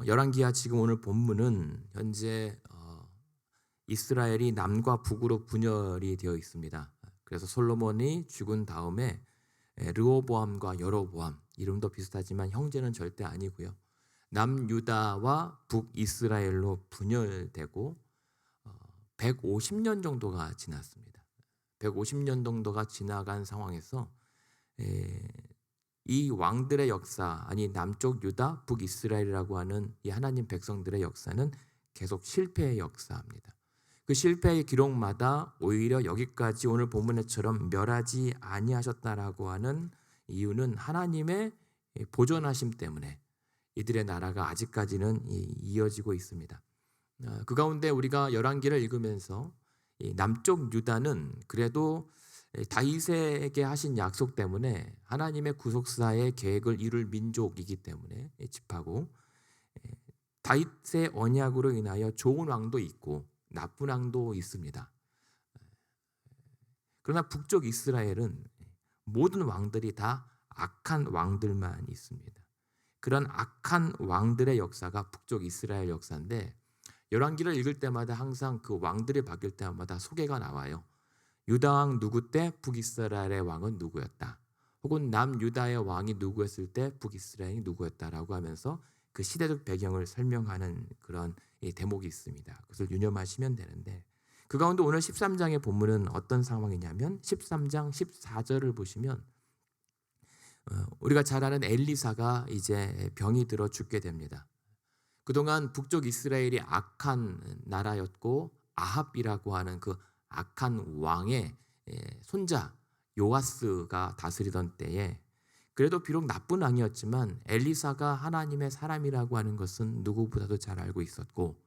열왕기하 지금 오늘 본문은 현재 이스라엘이 남과 북으로 분열이 되어 있습니다. 그래서 솔로몬이 죽은 다음에 르호보암과 여로보암, 이름도 비슷하지만 형제는 절대 아니고요. 남유다와 북이스라엘로 분열되고 150년 정도가 지났습니다. 150년 정도가 지나간 상황에서 이 왕들의 역사, 아니 남쪽 유다, 북이스라엘이라고 하는 이 하나님 백성들의 역사는 계속 실패의 역사입니다. 그 실패의 기록마다 오히려 여기까지 오늘 본문에처럼 멸하지 아니하셨다라고 하는 이유는 하나님의 보존하심 때문에 이들의 나라가 아직까지는 이어지고 있습니다. 그 가운데 우리가 열왕기를 읽으면서 남쪽 유다는 그래도 다윗에게 하신 약속 때문에 하나님의 구속사의 계획을 이룰 민족이기 때문에 집하고 다윗의 언약으로 인하여 좋은 왕도 있고 나쁜 왕도 있습니다. 그러나 북쪽 이스라엘은 모든 왕들이 다 악한 왕들만 있습니다. 그런 악한 왕들의 역사가 북쪽 이스라엘 역사인데 열왕기를 읽을 때마다 항상 그 왕들이 바뀔 때마다 소개가 나와요. 유다 왕 누구 때 북이스라엘의 왕은 누구였다. 혹은 남유다의 왕이 누구였을 때 북이스라엘이 누구였다라고 하면서 그 시대적 배경을 설명하는 그런 대목이 있습니다. 그것을 유념하시면 되는데 그 가운데 오늘 13장의 본문은 어떤 상황이냐면 13장 14절을 보시면 우리가 잘 아는 엘리사가 이제 병이 들어 죽게 됩니다. 그동안 북쪽 이스라엘이 악한 나라였고 아합이라고 하는 그 악한 왕의 손자 요아스가 다스리던 때에 그래도 비록 나쁜 왕이었지만 엘리사가 하나님의 사람이라고 하는 것은 누구보다도 잘 알고 있었고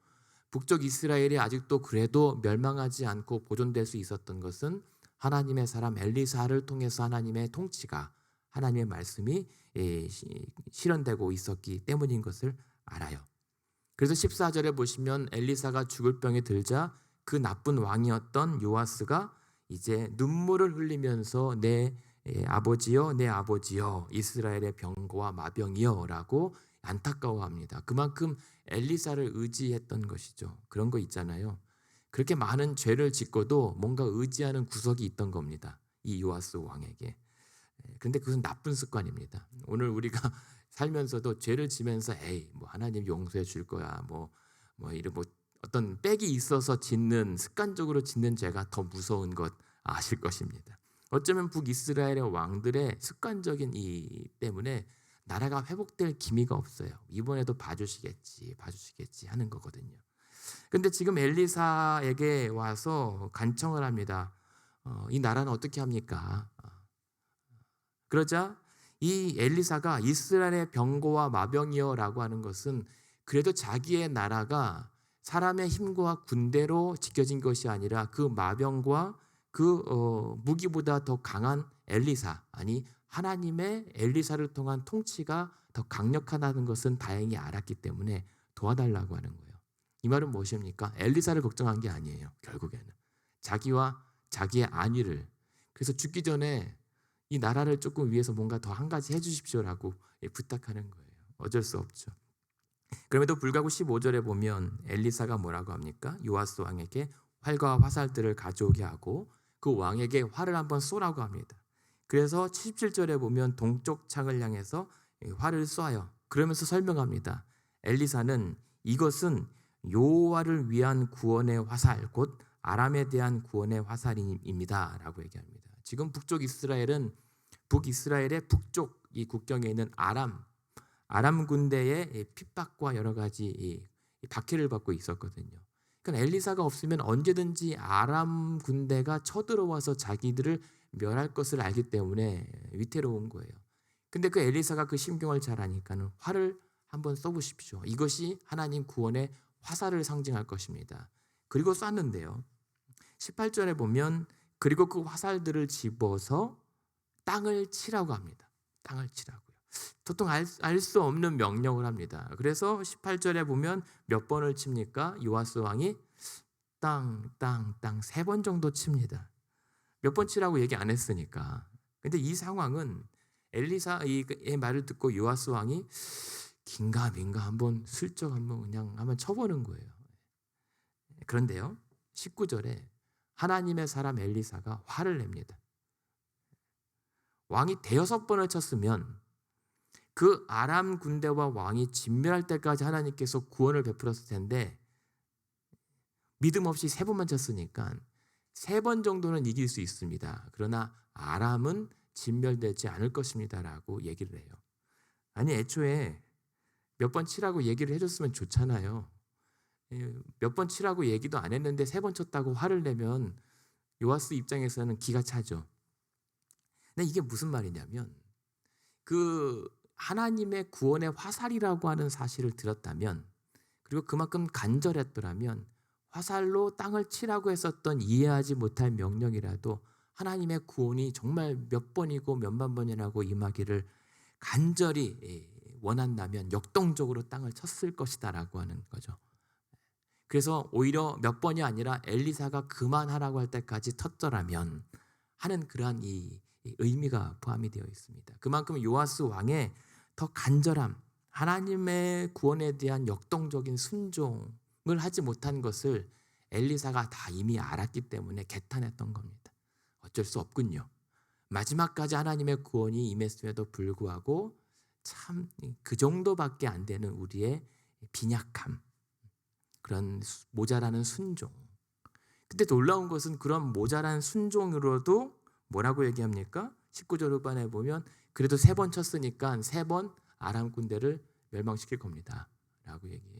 북쪽 이스라엘이 아직도 그래도 멸망하지 않고 보존될 수 있었던 것은 하나님의 사람 엘리사를 통해서 하나님의 통치가 하나님의 말씀이 실현되고 있었기 때문인 것을 알아요. 그래서 14절에 보시면 엘리사가 죽을 병에 들자 그 나쁜 왕이었던 요아스가 이제 눈물을 흘리면서 내 아버지여 내 아버지여 이스라엘의 병거와 마병이여 라고 안타까워합니다. 그만큼 엘리사를 의지했던 것이죠. 그런 거 있잖아요. 그렇게 많은 죄를 짓고도 뭔가 의지하는 구석이 있던 겁니다. 이 요아스 왕에게. 그런데 그것은 나쁜 습관입니다. 오늘 우리가 살면서도 죄를 지면서 에이 뭐 하나님 용서해 줄 거야 이런 어떤 빽이 있어서 짓는 습관적으로 짓는 죄가 더 무서운 것 아실 것입니다. 어쩌면 북이스라엘의 왕들의 습관적인 이 때문에 나라가 회복될 기미가 없어요. 이번에도 봐주시겠지 하는 거거든요. 그런데 지금 엘리사에게 와서 간청을 합니다. 이 나라는 어떻게 합니까? 그러자 이 엘리사가 이스라엘의 병거와 마병이여라고 하는 것은 그래도 자기의 나라가 사람의 힘과 군대로 지켜진 것이 아니라 그 마병과 그 무기보다 더 강한 엘리사, 아니 하나님의 엘리사를 통한 통치가 더 강력하다는 것은 다행히 알았기 때문에 도와달라고 하는 거예요. 이 말은 무엇입니까? 엘리사를 걱정한 게 아니에요. 결국에는 자기와 자기의 안위를, 그래서 죽기 전에 이 나라를 조금 위해서 뭔가 더 한 가지 해주십시오라고 부탁하는 거예요. 어쩔 수 없죠. 그럼에도 불구하고 15절에 보면 엘리사가 뭐라고 합니까? 요아스 왕에게 활과 화살들을 가져오게 하고 그 왕에게 활을 한번 쏘라고 합니다. 그래서 77절에 보면 동쪽 창을 향해서 활을 쏴요. 그러면서 설명합니다. 엘리사는 이것은 여호와를 위한 구원의 화살, 곧 아람에 대한 구원의 화살입니다 라고 얘기합니다. 지금 북쪽 이스라엘은 북이스라엘의 북쪽 이 국경에 있는 아람 군대의 핍박과 여러 가지 박해를 받고 있었거든요. 그러니까 엘리사가 없으면 언제든지 아람 군대가 쳐들어와서 자기들을 멸할 것을 알기 때문에 위태로운 거예요. 근데 그 엘리사가 그 심경을 잘 아니까는 활을 한번 쏘보십시오. 이것이 하나님 구원의 화살을 상징할 것입니다. 그리고 쐈는데요. 18절에 보면 그리고 그 화살들을 집어서 땅을 치라고 합니다. 땅을 치라고요. 도통 알 수 없는 명령을 합니다. 그래서 18절에 보면 몇 번을 칩니까? 요아스 왕이 땅 3번 정도 칩니다. 몇 번 치라고 얘기 안 했으니까. 근데 이 상황은 엘리사의 말을 듣고 요아스 왕이 긴가민가 한번 슬쩍 한번 그냥 한번 쳐보는 거예요. 그런데요, 19절에 하나님의 사람 엘리사가 화를 냅니다. 왕이 대여섯 번을 쳤으면 그 아람 군대와 왕이 진멸할 때까지 하나님께서 구원을 베풀었을 텐데 믿음 없이 세 번만 쳤으니까 세 번 정도는 이길 수 있습니다. 그러나 아람은 진멸되지 않을 것입니다라고 얘기를 해요. 아니, 애초에 몇 번 치라고 얘기를 해줬으면 좋잖아요. 몇 번 치라고 얘기도 안 했는데 세 번 쳤다고 화를 내면 요아스 입장에서는 기가 차죠. 근데 이게 무슨 말이냐면 그 하나님의 구원의 화살이라고 하는 사실을 들었다면, 그리고 그만큼 간절했더라면 화살로 땅을 치라고 했었던 이해하지 못할 명령이라도 하나님의 구원이 정말 몇 번이고 몇만 번이라고 임하기를 간절히 원한다면 역동적으로 땅을 쳤을 것이다라고 하는 거죠. 그래서 오히려 몇 번이 아니라 엘리사가 그만하라고 할 때까지 쳤더라면 하는 그러한 이 의미가 포함이 되어 있습니다. 그만큼 요아스 왕의 더 간절함, 하나님의 구원에 대한 역동적인 순종을 하지 못한 것을 엘리사가 다 이미 알았기 때문에 개탄했던 겁니다. 어쩔 수 없군요. 마지막까지 하나님의 구원이 임했음에도 불구하고 참 그 정도밖에 안 되는 우리의 빈약함, 그런 모자라는 순종. 근데 놀라운 것은 그런 모자란 순종으로도 뭐라고 얘기합니까? 19절 후반에 보면 그래도 세 번 쳤으니까 세 번 아람 군대를 멸망시킬 겁니다 라고 얘기해요.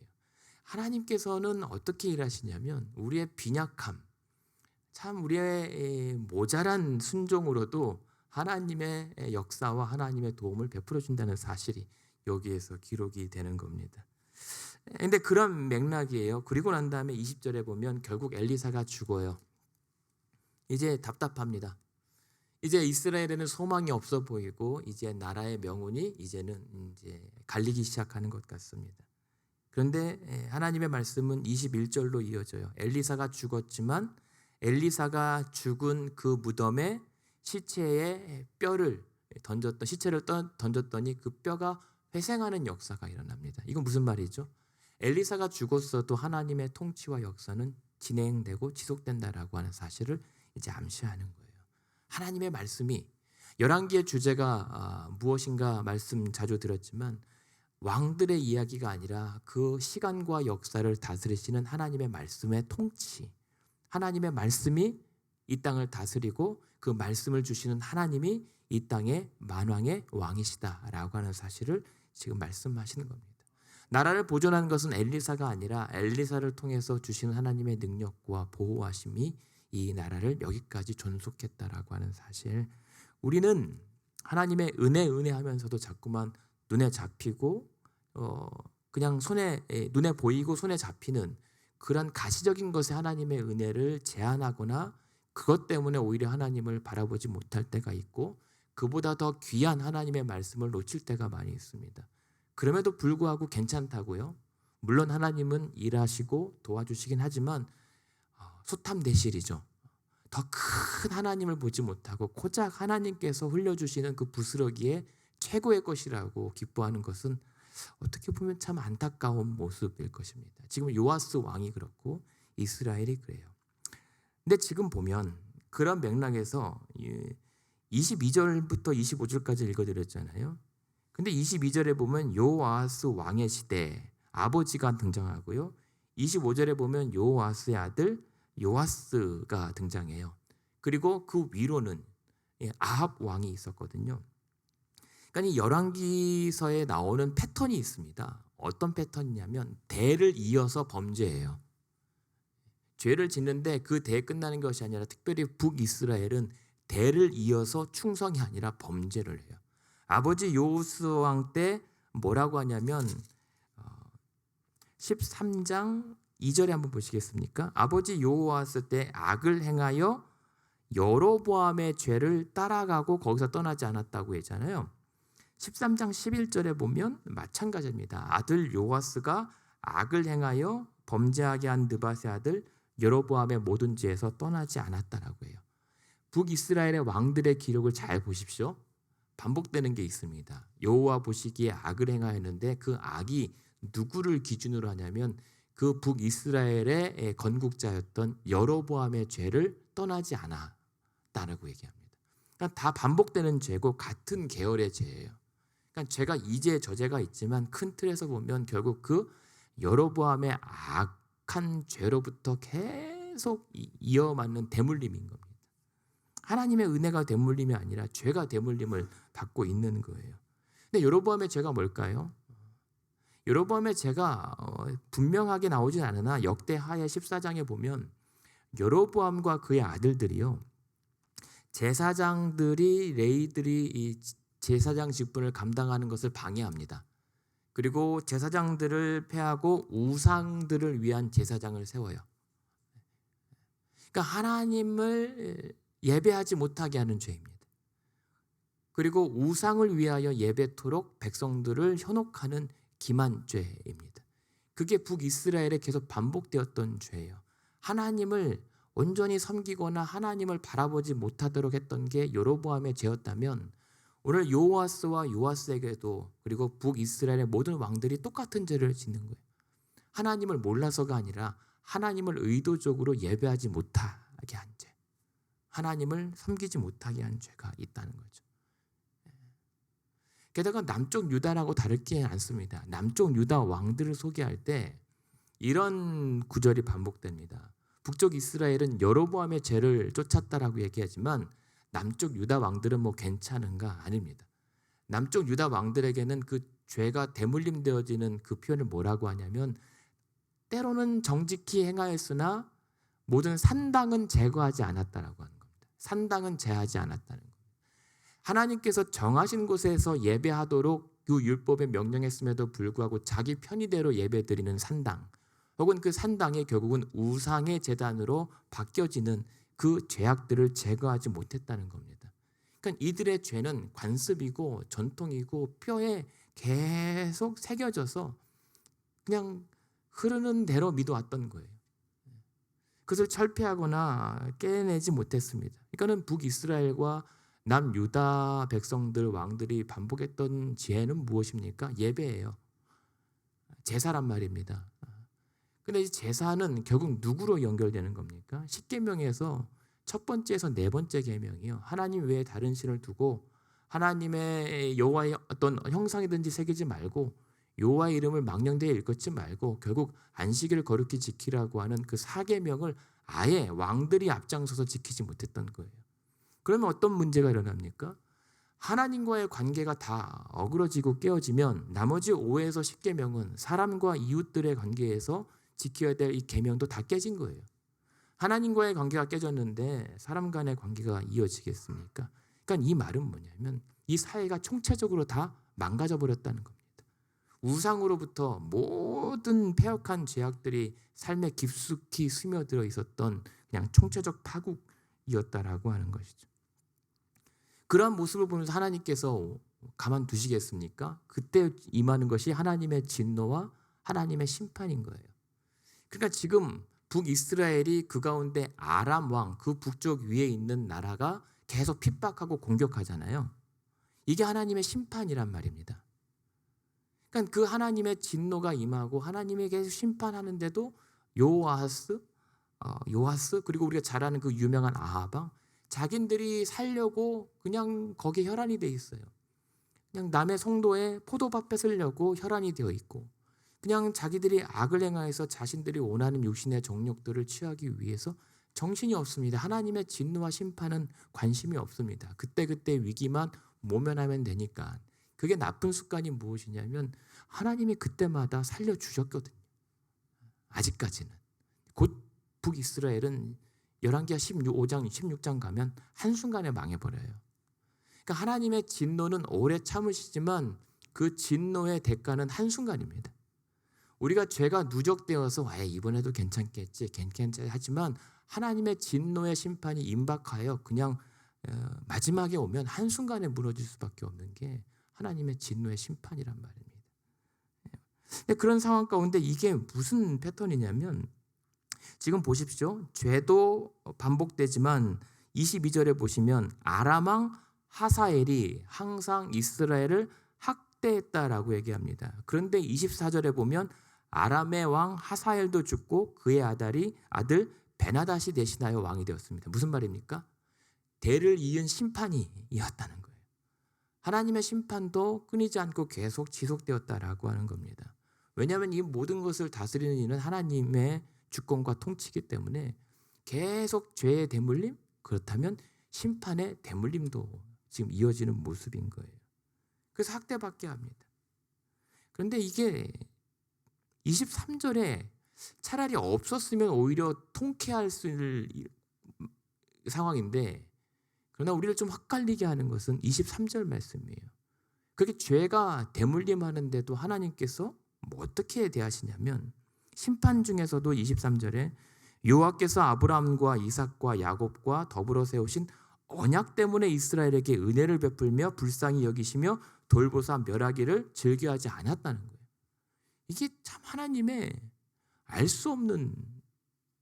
하나님께서는 어떻게 일하시냐면 우리의 빈약함, 참 우리의 모자란 순종으로도 하나님의 역사와 하나님의 도움을 베풀어 준다는 사실이 여기에서 기록이 되는 겁니다. 근데 그런 맥락이에요. 그리고 난 다음에 20절에 보면 결국 엘리사가 죽어요. 이제 답답합니다. 이제 이스라엘에는 소망이 없어 보이고 이제 나라의 명운이 이제는 갈리기 시작하는 것 같습니다. 그런데 하나님의 말씀은 21절로 이어져요. 엘리사가 죽었지만 엘리사가 죽은 그 무덤에 시체에 뼈를 시체를 던졌더니 그 뼈가 회생하는 역사가 일어납니다. 이건 무슨 말이죠? 엘리사가 죽었어도 하나님의 통치와 역사는 진행되고 지속된다라고 하는 사실을 이제 암시하는 거예요. 하나님의 말씀이, 열왕기의 주제가 무엇인가 말씀 자주 들었지만 왕들의 이야기가 아니라 그 시간과 역사를 다스리시는 하나님의 말씀의 통치, 하나님의 말씀이 이 땅을 다스리고 그 말씀을 주시는 하나님이 이 땅의 만왕의 왕이시다라고 하는 사실을 지금 말씀하시는 겁니다. 나라를 보존하는 것은 엘리사가 아니라 엘리사를 통해서 주시는 하나님의 능력과 보호하심이 이 나라를 여기까지 존속했다라고 하는 사실. 우리는 하나님의 은혜 하면서도 자꾸만 눈에 잡히고 그냥 눈에 보이고 손에 잡히는 그런 가시적인 것에 하나님의 은혜를 제한하거나 그것 때문에 오히려 하나님을 바라보지 못할 때가 있고 그보다 더 귀한 하나님의 말씀을 놓칠 때가 많이 있습니다. 그럼에도 불구하고 괜찮다고요. 물론 하나님은 일하시고 도와주시긴 하지만 소탐대실이죠. 더 큰 하나님을 보지 못하고 고작 하나님께서 흘려주시는 그 부스러기에 최고의 것이라고 기뻐하는 것은 어떻게 보면 참 안타까운 모습일 것입니다. 지금 요아스 왕이 그렇고 이스라엘이 그래요. 근데 지금 보면 그런 맥락에서 22절부터 25절까지 읽어드렸잖아요. 근데 22절에 보면 요아스 왕의 시대, 아버지가 등장하고요. 25절에 보면 요아스의 아들 요아스가 등장해요. 그리고 그 위로는 아합 왕이 있었거든요. 그러니까 이 열왕기서에 나오는 패턴이 있습니다. 어떤 패턴이냐면 대를 이어서 범죄예요. 죄를 짓는데 그 대에 끝나는 것이 아니라 특별히 북이스라엘은 대를 이어서 충성이 아니라 범죄를 해요. 아버지 요아스 왕 때 뭐라고 하냐면 13장 2절에 한번 보시겠습니까? 아버지 요아스 때 악을 행하여 여로보암의 죄를 따라가고 거기서 떠나지 않았다고 했잖아요. 13장 11절에 보면 마찬가지입니다. 아들 요아스가 악을 행하여 범죄하게 한 느밧의 아들 여로보암의 모든 죄에서 떠나지 않았다라고 해요. 북이스라엘의 왕들의 기록을 잘 보십시오. 반복되는 게 있습니다. 여호와 보시기에 악을 행하였는데 그 악이 누구를 기준으로 하냐면 그 북이스라엘의 건국자였던 여로보암의 죄를 떠나지 않았다라고 얘기합니다. 그러니까 다 반복되는 죄고 같은 계열의 죄예요. 그러니까 죄가 이죄 저죄가 있지만 큰 틀에서 보면 결국 그 여로보암의 악한 죄로부터 계속 이어맞는 대물림인 겁니다. 하나님의 은혜가 대물림이 아니라 죄가 대물림을 받고 있는 거예요. 근데 여로보암의 죄가 뭘까요? 여로보암의 죄가 분명하게 나오진 않으나 역대하의 14장에 보면 여로보암과 그의 아들들이요, 제사장들이 레위들이 이 제사장 직분을 감당하는 것을 방해합니다. 그리고 제사장들을 폐하고 우상들을 위한 제사장을 세워요. 그러니까 하나님을 예배하지 못하게 하는 죄입니다. 그리고 우상을 위하여 예배토록 백성들을 현혹하는 기만죄입니다. 그게 북이스라엘에 계속 반복되었던 죄예요. 하나님을 온전히 섬기거나 하나님을 바라보지 못하도록 했던 게 여로보암의 죄였다면 오늘 요아스와 요아스에게도 그리고 북이스라엘의 모든 왕들이 똑같은 죄를 짓는 거예요. 하나님을 몰라서가 아니라 하나님을 의도적으로 예배하지 못하게 한 죄, 하나님을 섬기지 못하게 한 죄가 있다는 거죠. 게다가 남쪽 유다라고 다를 게 않습니다. 남쪽 유다 왕들을 소개할 때 이런 구절이 반복됩니다. 북쪽 이스라엘은 여로보암의 죄를 쫓았다라고 얘기하지만 남쪽 유다 왕들은 뭐 괜찮은가? 아닙니다. 남쪽 유다 왕들에게는 그 죄가 대물림되어지는 그 표현을 뭐라고 하냐면 때로는 정직히 행하였으나 모든 산당은 제거하지 않았다라고 하는 겁니다. 산당은 제하지 않았다는 겁니다. 하나님께서 정하신 곳에서 예배하도록 그 율법에 명령했음에도 불구하고 자기 편의대로 예배드리는 산당, 혹은 그 산당이 결국은 우상의 제단으로 바뀌어지는 그 죄악들을 제거하지 못했다는 겁니다. 그러니까 이들의 죄는 관습이고 전통이고 뼈에 계속 새겨져서 그냥 흐르는 대로 믿어왔던 거예요. 그것을 철폐하거나 깨내지 못했습니다. 그러니까는 북이스라엘과 남유다 백성들 왕들이 반복했던 죄는 무엇입니까? 예배예요. 제사란 말입니다. 근데 이 제사는 결국 누구로 연결되는 겁니까? 십계명에서 첫 번째에서 네 번째 계명이요. 하나님 외에 다른 신을 두고 하나님의 여호와의 어떤 형상이든지 새기지 말고 여호와의 이름을 망령되이 일컫지 말고 결국 안식일을 거룩히 지키라고 하는 그 4계명을 아예 왕들이 앞장서서 지키지 못했던 거예요. 그러면 어떤 문제가 일어납니까? 하나님과의 관계가 다 어그러지고 깨어지면 나머지 5에서 10계명은 사람과 이웃들의 관계에서 지켜야 될 이 계명도 다 깨진 거예요. 하나님과의 관계가 깨졌는데 사람 간의 관계가 이어지겠습니까? 그러니까 이 말은 뭐냐면 이 사회가 총체적으로 다 망가져 버렸다는 겁니다. 우상으로부터 모든 패역한 죄악들이 삶에 깊숙이 스며들어 있었던 그냥 총체적 파국이었다라고 하는 것이죠. 그러한 모습을 보면서 하나님께서 가만두시겠습니까? 그때 임하는 것이 하나님의 진노와 하나님의 심판인 거예요. 그러니까 지금 북이스라엘이 그 가운데 아람 왕, 그 북쪽 위에 있는 나라가 계속 핍박하고 공격하잖아요. 이게 하나님의 심판이란 말입니다. 그러니까 그 하나님의 진노가 임하고 하나님이 계속 심판하는데도 요아스 그리고 우리가 잘 아는 그 유명한 아하방, 자기들이 살려고 그냥 거기에 혈안이 돼 있어요. 그냥 남의 성도에 포도밭 뺏으려고 혈안이 되어 있고 그냥 자기들이 악을 행하여서 자신들이 원하는 육신의 정욕들을 취하기 위해서 정신이 없습니다. 하나님의 진노와 심판은 관심이 없습니다. 그때그때 위기만 모면하면 되니까. 그게 나쁜 습관이 무엇이냐면 하나님이 그때마다 살려주셨거든요. 아직까지는. 곧 북이스라엘은 열왕기하 15장, 16장 가면 한순간에 망해버려요. 그러니까 하나님의 진노는 오래 참으시지만 그 진노의 대가는 한순간입니다. 우리가 죄가 누적되어서 이번에도 괜찮겠지 하지만 하나님의 진노의 심판이 임박하여 그냥 마지막에 오면 한순간에 무너질 수밖에 없는 게 하나님의 진노의 심판이란 말입니다. 그런 상황 가운데 이게 무슨 패턴이냐면 지금 보십시오. 죄도 반복되지만 22절에 보시면 아람 왕 하사엘이 항상 이스라엘을 학대했다라고 얘기합니다. 그런데 24절에 보면 아람의 왕 하사엘도 죽고 그의 아들 베나닷이 대신하여 왕이 되었습니다. 무슨 말입니까? 대를 이은 심판이 이었다는 거예요. 하나님의 심판도 끊이지 않고 계속 지속되었다라고 하는 겁니다. 왜냐하면 이 모든 것을 다스리는 이는 하나님의 주권과 통치이기 때문에 계속 죄의 대물림, 그렇다면 심판의 대물림도 지금 이어지는 모습인 거예요. 그래서 학대받게 합니다. 그런데 이게 23절에 차라리 없었으면 오히려 통쾌할 수 있는 상황인데, 그러나 우리를 좀 헷갈리게 하는 것은 23절 말씀이에요. 그렇게 죄가 대물림하는데도 하나님께서 어떻게 대하시냐면, 심판 중에서도 23절에 여호와께서 아브라함과 이삭과 야곱과 더불어 세우신 언약 때문에 이스라엘에게 은혜를 베풀며 불쌍히 여기시며 돌보사 멸하기를 즐겨하지 않았다는 거예요. 이게 참 하나님의 알 수 없는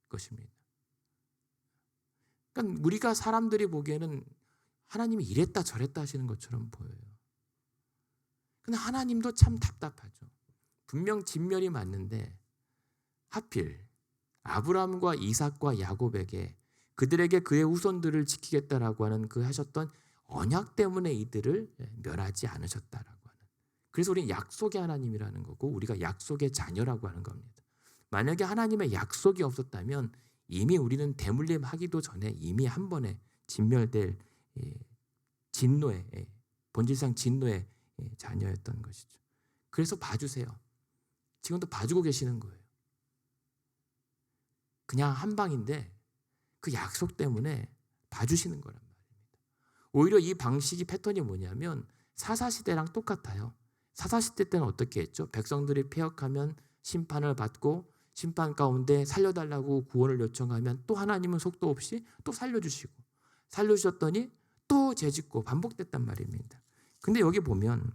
것입니다. 그러니까 우리가 사람들이 보기에는 하나님이 이랬다 저랬다 하시는 것처럼 보여요. 근데 하나님도 참 답답하죠. 분명 진멸이 맞는데 하필 아브라함과 이삭과 야곱에게 그들에게 그의 후손들을 지키겠다라고 하는 그 하셨던 언약 때문에 이들을 멸하지 않으셨다라고 하는. 그래서 우리는 약속의 하나님이라는 거고 우리가 약속의 자녀라고 하는 겁니다. 만약에 하나님의 약속이 없었다면 이미 우리는 대물림하기도 전에 이미 한 번에 진멸될 진노의 본질상 진노의 자녀였던 것이죠. 그래서 봐주세요. 지금도 봐주고 계시는 거예요. 그냥 한 방인데 그 약속 때문에 봐주시는 거란 말입니다. 오히려 이 방식이 패턴이 뭐냐면 사사시대랑 똑같아요. 사사시대 때는 어떻게 했죠? 백성들이 패역하면 심판을 받고 심판 가운데 살려달라고 구원을 요청하면 또 하나님은 속도 없이 또 살려주시고 살려주셨더니 또 죄짓고 반복됐단 말입니다. 근데 여기 보면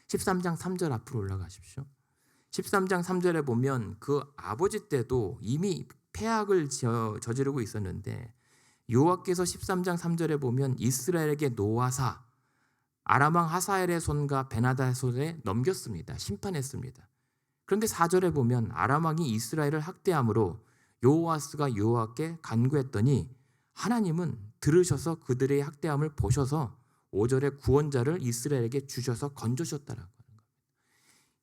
13장 3절 앞으로 올라가십시오. 13장 3절에 보면 그 아버지 때도 이미 패악을 저지르고 있었는데 여호와께서 13장 3절에 보면 이스라엘에게 노하사 아람왕 하사엘의 손과 베나닷의 손에 넘겼습니다. 심판했습니다. 그런데 4절에 보면 아람왕이 이스라엘을 학대함으로 여호와스가 여호와께 간구했더니 하나님은 들으셔서 그들의 학대함을 보셔서 5절에 구원자를 이스라엘에게 주셔서 건져주셨다라고 하는 겁니다.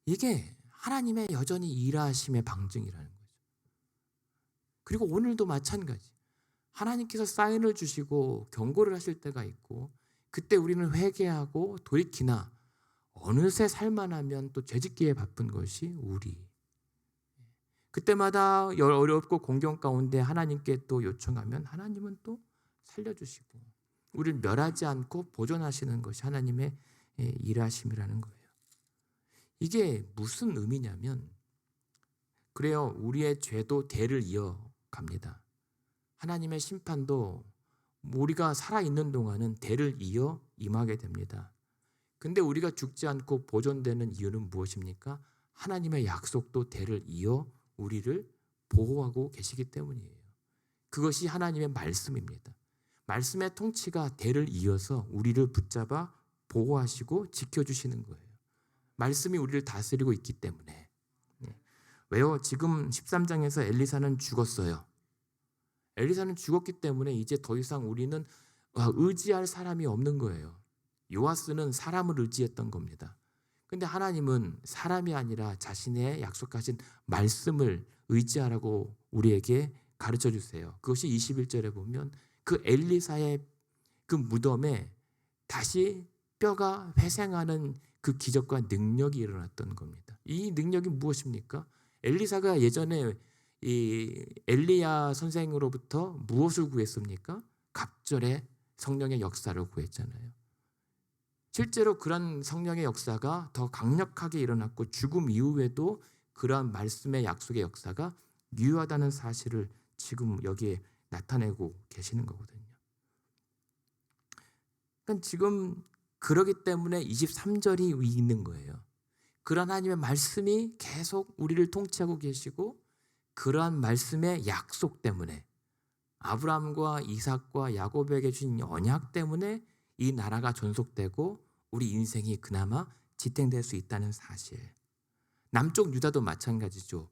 이게 하나님의 여전히 일하심의 방증이라는 거죠. 그리고 오늘도 마찬가지. 하나님께서 사인을 주시고 경고를 하실 때가 있고 그때 우리는 회개하고 돌이키나 어느새 살만하면 또 죄짓기에 바쁜 것이 우리. 그때마다 어렵고 공경 가운데 하나님께 또 요청하면 하나님은 또 살려주시고 우리를 멸하지 않고 보존하시는 것이 하나님의 일하심이라는 거예요. 이게 무슨 의미냐면 그래요. 우리의 죄도 대를 이어갑니다. 하나님의 심판도 우리가 살아있는 동안은 대를 이어 임하게 됩니다. 근데 우리가 죽지 않고 보존되는 이유는 무엇입니까? 하나님의 약속도 대를 이어 우리를 보호하고 계시기 때문이에요. 그것이 하나님의 말씀입니다. 말씀의 통치가 대를 이어서 우리를 붙잡아 보호하시고 지켜주시는 거예요. 말씀이 우리를 다스리고 있기 때문에. 왜요? 지금 13장에서 엘리사는 죽었어요. 엘리사는 죽었기 때문에 이제 더 이상 우리는 의지할 사람이 없는 거예요. 요아스는 사람을 의지했던 겁니다. 근데 하나님은 사람이 아니라 자신의 약속하신 말씀을 의지하라고 우리에게 가르쳐 주세요. 그것이 21절에 보면 그 엘리사의 그 무덤에 다시 뼈가 회생하는 그 기적과 능력이 일어났던 겁니다. 이 능력이 무엇입니까? 엘리사가 예전에 이 엘리야 선생으로부터 무엇을 구했습니까? 갑절의 성령의 역사를 구했잖아요. 실제로 그런 성령의 역사가 더 강력하게 일어났고 죽음 이후에도 그러한 말씀의 약속의 역사가 유효하다는 사실을 지금 여기에 나타내고 계시는 거거든요. 그러니까 지금 그러기 때문에 23절이 있는 거예요. 그러한 하나님의 말씀이 계속 우리를 통치하고 계시고 그러한 말씀의 약속 때문에 아브라함과 이삭과 야곱에게 주신 언약 때문에 이 나라가 존속되고 우리 인생이 그나마 지탱될 수 있다는 사실. 남쪽 유다도 마찬가지죠.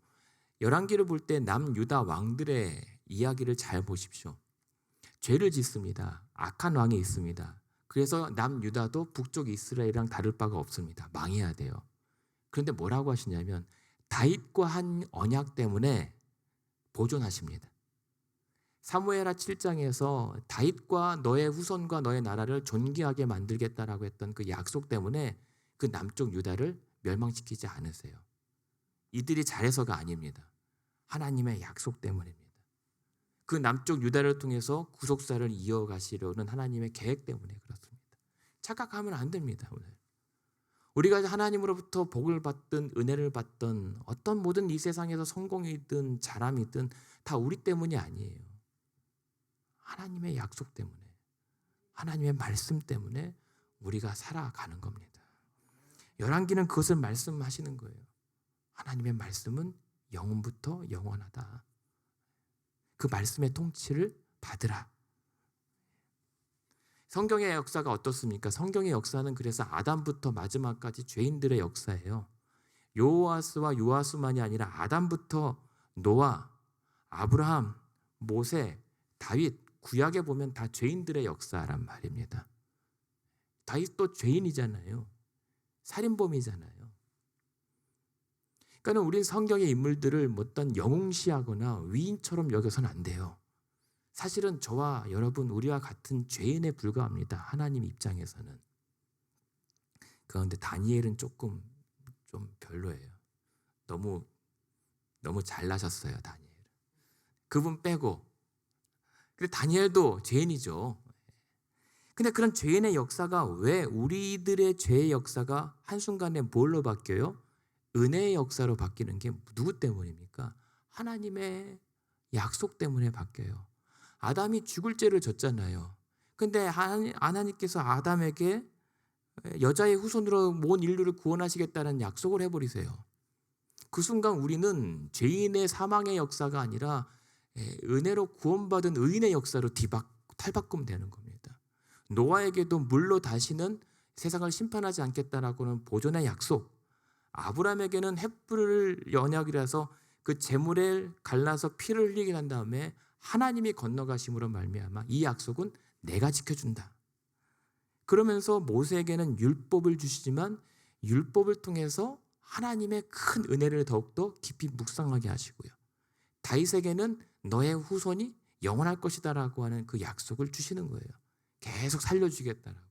열왕기를 볼 때 남유다 왕들의 이야기를 잘 보십시오. 죄를 짓습니다. 악한 왕이 있습니다. 그래서 남유다도 북쪽 이스라엘이랑 다를 바가 없습니다. 망해야 돼요. 그런데 뭐라고 하시냐면 다윗과 한 언약 때문에 보존하십니다. 사무엘하 7장에서 다윗과 너의 후손과 너의 나라를 존귀하게 만들겠다라고 했던 그 약속 때문에 그 남쪽 유다를 멸망시키지 않으세요. 이들이 잘해서가 아닙니다. 하나님의 약속 때문입니다. 그 남쪽 유다를 통해서 구속사를 이어가시려는 하나님의 계획 때문에 그렇습니다. 착각하면 안 됩니다. 오늘 우리가 하나님으로부터 복을 받든 은혜를 받든 어떤 모든 이 세상에서 성공이든 자람이든 다 우리 때문이 아니에요. 하나님의 약속 때문에, 하나님의 말씀 때문에 우리가 살아가는 겁니다. 열왕기는 그것을 말씀하시는 거예요. 하나님의 말씀은 영원부터 영원하다. 그 말씀의 통치를 받으라. 성경의 역사가 어떻습니까? 성경의 역사는 그래서 아담부터 마지막까지 죄인들의 역사예요. 여호와스와 요아스만이 아니라 아담부터 노아, 아브라함, 모세, 다윗, 구약에 보면 다 죄인들의 역사란 말입니다. 다윗도 죄인이잖아요. 살인범이잖아요. 그러니까 우리는 성경의 인물들을 어떤 영웅시하거나 위인처럼 여겨서는 안 돼요. 사실은 저와 여러분 우리와 같은 죄인에 불과합니다. 하나님 입장에서는. 그런데 다니엘은 조금 좀 별로예요. 너무 잘나셨어요. 다니엘. 그분 빼고. 근데 다니엘도 죄인이죠. 근데 그런 죄인의 역사가 왜 우리들의 죄의 역사가 한순간에 뭘로 바뀌어요? 은혜의 역사로 바뀌는 게 누구 때문입니까? 하나님의 약속 때문에 바뀌어요. 아담이 죽을 죄를 졌잖아요. 근데 하나님께서 아담에게 여자의 후손으로 온 인류를 구원하시겠다는 약속을 해버리세요. 그 순간 우리는 죄인의 사망의 역사가 아니라 은혜로 구원받은 의인의 역사로 탈바꿈 되는 겁니다. 노아에게도 물로 다시는 세상을 심판하지 않겠다라고는 보존의 약속. 아브라함에게는 횃불을 언약이라서 그 재물에 갈라서 피를 흘리게 한 다음에 하나님이 건너가심으로 말미암아 이 약속은 내가 지켜준다. 그러면서 모세에게는 율법을 주시지만 율법을 통해서 하나님의 큰 은혜를 더욱더 깊이 묵상하게 하시고요. 다윗에게는 너의 후손이 영원할 것이다라고 하는 그 약속을 주시는 거예요. 계속 살려주겠다라고,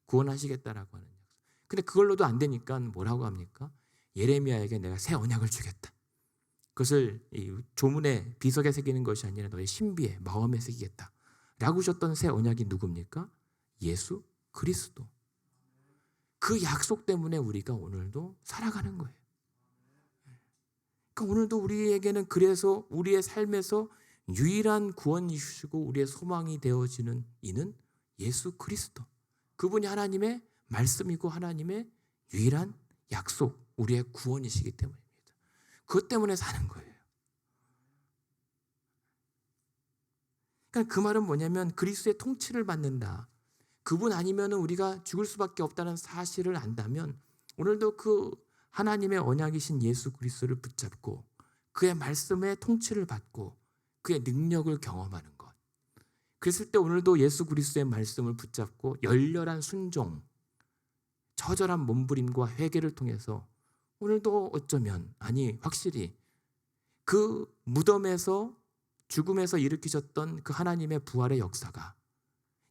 구원하시겠다라고 하는 약속. 근데 그걸로도 안 되니까 뭐라고 합니까? 예레미야에게 내가 새 언약을 주겠다. 그것을 이 조문에 비석에 새기는 것이 아니라 너의 신비에 마음에 새기겠다 라고 하셨던 새 언약이 누굽니까? 예수 그리스도. 그 약속 때문에 우리가 오늘도 살아가는 거예요. 그러니까 오늘도 우리에게는 그래서 우리의 삶에서 유일한 구원이시고 우리의 소망이 되어지는 이는 예수 그리스도. 그분이 하나님의 말씀이고 하나님의 유일한 약속, 우리의 구원이시기 때문입니다. 그것 때문에 사는 거예요. 그러니까 그 말은 뭐냐면 그리스도의 통치를 받는다. 그분 아니면 우리가 죽을 수밖에 없다는 사실을 안다면 오늘도 그 하나님의 언약이신 예수 그리스도를 붙잡고 그의 말씀의 통치를 받고 그의 능력을 경험하는 것. 그랬을 때 오늘도 예수 그리스도의 말씀을 붙잡고 열렬한 순종, 처절한 몸부림과 회개를 통해서 오늘도 어쩌면 확실히 그 무덤에서 죽음에서 일으키셨던 그 하나님의 부활의 역사가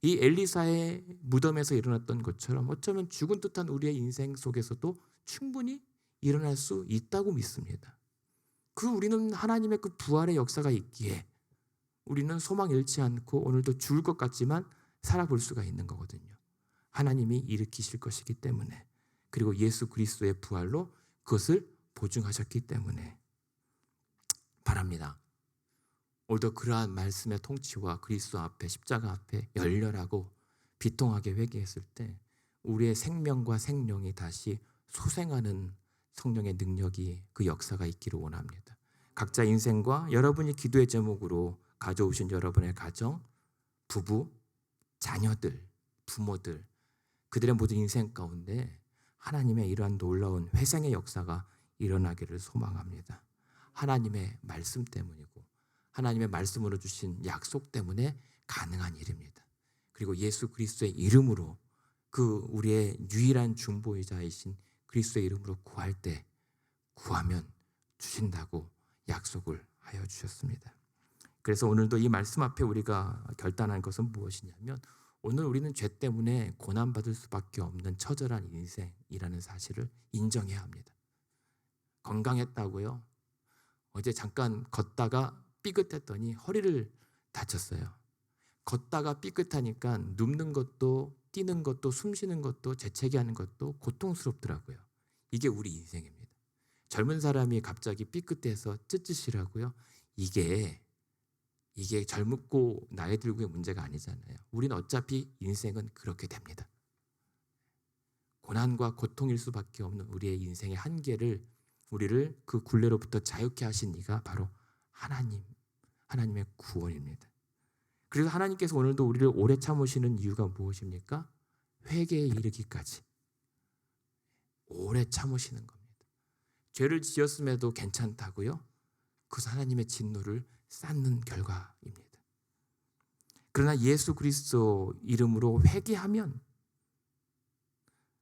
이 엘리사의 무덤에서 일어났던 것처럼 어쩌면 죽은 듯한 우리의 인생 속에서도 충분히 일어날 수 있다고 믿습니다. 우리는 하나님의 그 부활의 역사가 있기에 우리는 소망 잃지 않고 오늘도 죽을 것 같지만 살아볼 수가 있는 거거든요. 하나님이 일으키실 것이기 때문에, 그리고 예수 그리스도의 부활로 그것을 보증하셨기 때문에 바랍니다. 오늘도 그러한 말씀의 통치와 그리스도 앞에, 십자가 앞에 열렬하고 비통하게 회개했을 때 우리의 생명과 생명이 다시 소생하는 성령의 능력이, 그 역사가 있기를 원합니다. 각자 인생과 여러분이 기도의 제목으로 가져오신 여러분의 가정, 부부, 자녀들, 부모들, 그들의 모든 인생 가운데 하나님의 이러한 놀라운 회생의 역사가 일어나기를 소망합니다. 하나님의 말씀 때문이고 하나님의 말씀으로 주신 약속 때문에 가능한 일입니다. 그리고 예수 그리스도의 이름으로, 그 우리의 유일한 중보이자이신 그리스도의 이름으로 구할 때 구하면 주신다고 약속을 하여 주셨습니다. 그래서 오늘도 이 말씀 앞에 우리가 결단한 것은 무엇이냐면, 오늘 우리는 죄 때문에 고난받을 수밖에 없는 처절한 인생이라는 사실을 인정해야 합니다. 건강했다고요? 어제 잠깐 걷다가 삐끗했더니 허리를 다쳤어요. 걷다가 삐끗하니까 눕는 것도 뛰는 것도 숨 쉬는 것도 재채기 하는 것도 고통스럽더라고요. 이게 우리 인생입니다. 젊은 사람이 갑자기 삐끗해서 찌찌시라고요? 이게 젊고 나이 들고의 문제가 아니잖아요. 우리는 어차피 인생은 그렇게 됩니다. 고난과 고통일 수밖에 없는 우리의 인생의 한계를, 우리를 그 굴레로부터 자유케 하신 이가 바로 하나님의 구원입니다. 그래서 하나님께서 오늘도 우리를 오래 참으시는 이유가 무엇입니까? 회개에 이르기까지 오래 참으시는 겁니다. 죄를 지었음에도 괜찮다고요? 그것은 하나님의 진노를 쌓는 결과입니다. 그러나 예수 그리스도 이름으로 회개하면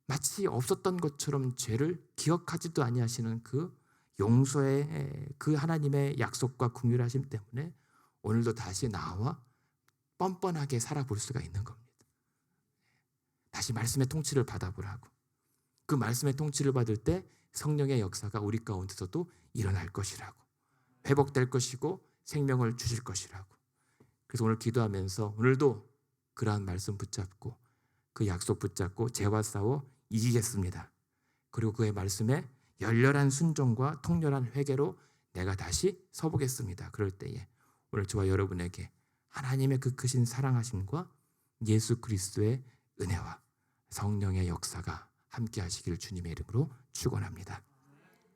마치 없었던 것처럼 죄를 기억하지도 아니하시는 그 용서의 그 하나님의 약속과 긍휼하심 때문에 오늘도 다시 나와 뻔뻔하게 살아볼 수가 있는 겁니다. 다시 말씀의 통치를 받아보라고. 그 말씀의 통치를 받을 때 성령의 역사가 우리 가운데서도 일어날 것이라고, 회복될 것이고 생명을 주실 것이라고. 그래서 오늘 기도하면서 오늘도 그러한 말씀 붙잡고 그 약속 붙잡고 죄와 싸워 이기겠습니다. 그리고 그의 말씀에 열렬한 순종과 통렬한 회개로 내가 다시 서보겠습니다. 그럴 때에 오늘 저와 여러분에게 하나님의 그 크신 사랑하심과 예수 그리스도의 은혜와 성령의 역사가 함께 하시길 주님의 이름으로 축원합니다.